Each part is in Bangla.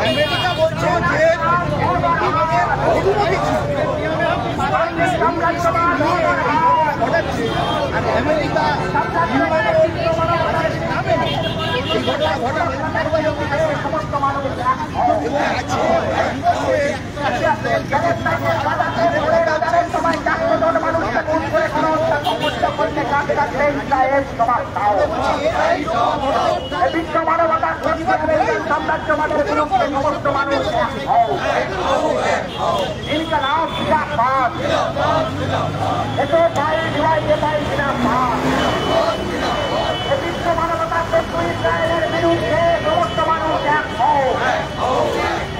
আমেরিকা বলছে যে আমেরিকা বিশ্ব মানবতা সাম্রাজ্যবাদের বিরুদ্ধে সমস্ত মানুষ ইনকলাব জিন্দাবাদ এতে ভাই ডিভাইডে ভাই জিন্দাবাদ বিশ্ব মানবতা শত্রু ইসরায়েলের বিরুদ্ধে সমস্ত মানুষ এক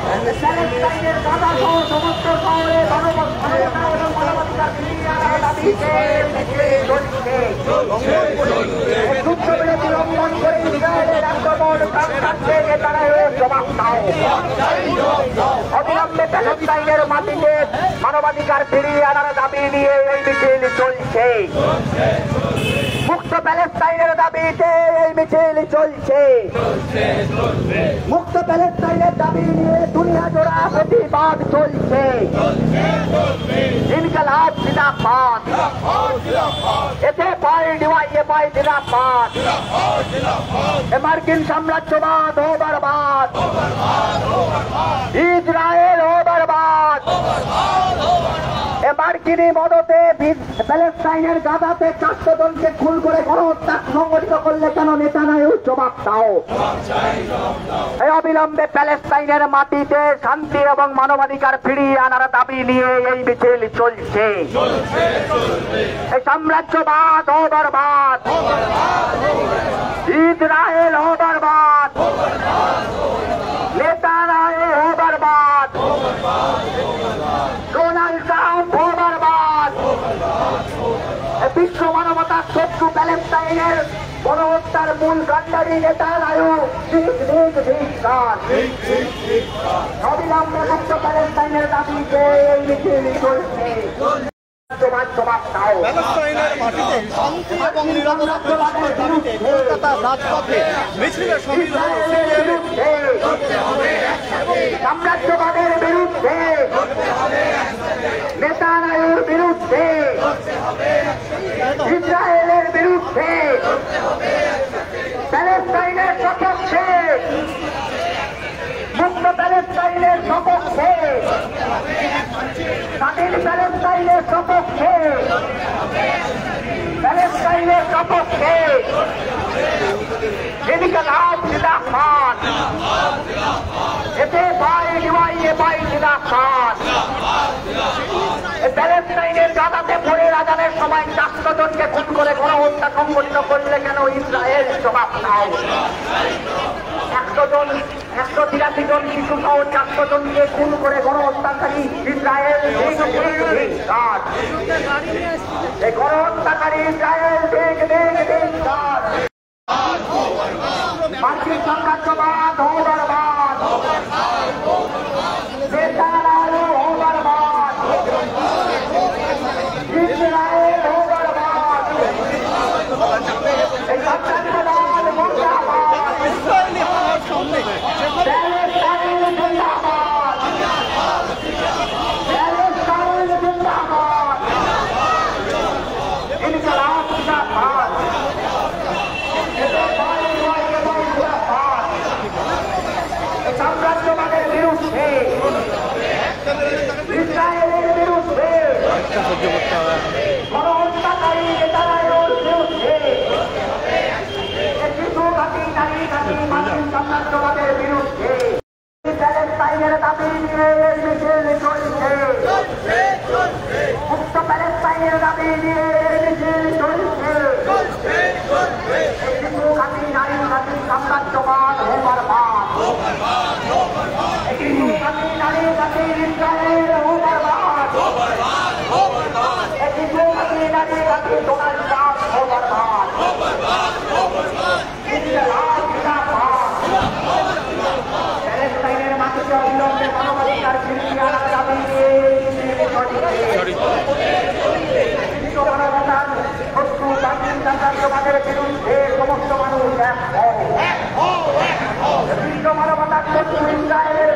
প্যালেস্টাইনের গাজা সহ সমস্ত শহরে মানবতা এবং মানবাধিকার দাবিতে যুদ্ধবিরতি লঙ্ঘন করে ইসরায়েলের আক্রমণ তারা জবাব দাও অবিলম্বে প্যালেস্টাইনের মাটিতে মানবাধিকার ফিরিয়ে আনার দাবি নিয়ে এই মিছিল চলছে মুক্ত প্যালেস্টাইনের দাবিতে এই মিছিল চলছে মুক্ত প্যালেস্টাইনের দাবি নিয়ে দুনিয়া জোড়া প্রতিবাদ চলছে ইনকলাব জিন্দাবাদ এতে পাই ডিওয়াইএ পাই জিন্দাবাদ মার্কিন সাম্রাজ্যবাদ ও বরবাদ ইসরায়েল ও বরবাদ মার্কিনী মদতে প্যালেস্টাইনের গাজাতে 400 জনকে খুন করে গণহত্যা সংগঠিত করলে কেন নেতানিয়াহু জবাব দাও এই অবিলম্বে প্যালেস্টাইনের মাটিতে শান্তি এবং মানবাধিকার ফিরিয়ে আনার দাবি নিয়ে এই মিছিল চলছে এই সাম্রাজ্যবাদ ও বরবাদ ইসরায়েল ও বরবাদ নেতানিয়াহু ও বরবাদ ডোনাল্ড ট্রাম্প ও বরবাদ বিশ্ব মানবতার শত্রু প্যালেস্টাইনের গণহত্যার মূল কাণ্ডারী নেতানিয়াহু অবিলম্বে মুক্ত প্যালেস্টাইনের দাবিতে এই মিছিল চলছে প্যালেস্টাইনের মাটিতে শান্তি এবং নিরাপত্তার দাবিতে কলকাতার রাজপথে মিছিলের সংবিধান সাম্রাজ্যবাদের বিরুদ্ধে নেতানিয়াহুর বিরুদ্ধে ইসরায়েলের বিরুদ্ধে প্যালেস্টাইনের সপক্ষে মুক্ত প্যালেস্টাইনের সপক্ষে স্বাধীন প্যালেস্টাইনের সপক্ষে প্যালেস্টাইনের সপক্ষে ইনকলাব জিন্দাবাদ এতে ভাই ডিওয়াইএ ভাই জিন্দাবাদ প্যালেস্টাইনের গাজাতে ভোরের আজানের সময় 400 জনকে খুন করে গণহত্যা সংগঠিত করলে কেন ইসরায়েল জবাব দাও 183 জন শিশু সহ 400 জনকে খুন করে গণহত্যাকারী ইসরায়েল এই গণহত্যাকারী ইসরায়েল মার্কিন সাম্রাজ্যবাদ ও বরবাদ নেতানিয়াহু ও বরবাদ ইসরায়েল ও বরবাদ এই সাম্রাজ্যবাদ মুর্দাবাদ ইসরায়েলি হামলার সামনে প্যালেস্টাইন জিন্দাবাদ প্যালেস্টাইন জিন্দাবাদ ইনকলাব জিন্দাবাদ সাম্রাজ্যবাদের বিরুদ্ধে ইসরায়েলের বিরুদ্ধে গণহত্যাকারী নেতানিয়াহুর বিরুদ্ধে শিশু ঘাঁটি নারী ঘাঁটি মার্কিন সাম্রাজ্যবাদের বিরুদ্ধে প্যালেস্টাইনের দাবি নিয়ে এই মিছিল চলছে মুক্ত প্যালেস্টাইনের দাবি নিয়ে এই মিছিল চলছে শিশু ঘাঁটি নারী ঘাঁটি সাম্রাজ্যবাদ ও বরবাদ শিশু ঘাঁটি নারী ঘাঁটি ইসরায়েল ও বরবাদ শিশু ঘাঁটি নারী ঘাঁটি ডোনাল্ড ট্রাম্প ও বরবাদ ইনকলাব জিন্দাবাদ প্যালেস্টাইনের মাটিতে অবিলম্বে মানবাধিকার ফিরিয়ে আনার দাবি নিয়ে বিশ্ব মানবতার শত্রু মার্কিন সাম্রাজ্যবাদের বিরুদ্ধে সমস্ত মানুষ এক বিশ্ব মানবতার শত্রু ইসরায়েলের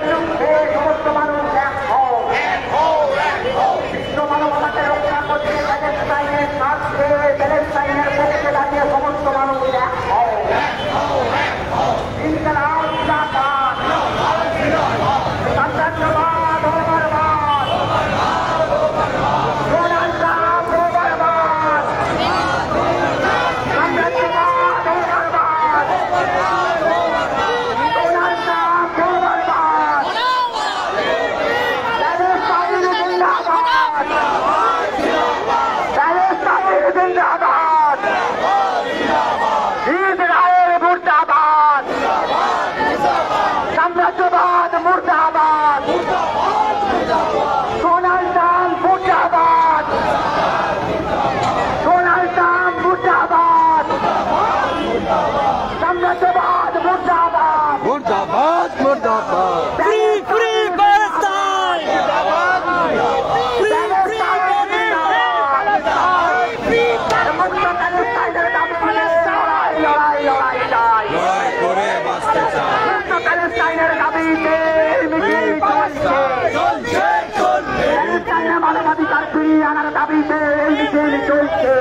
প্যালেস্টাইনে মানবাধিকার ফিরিয়ে আনার দাবিতে এই মিছিল চলছে।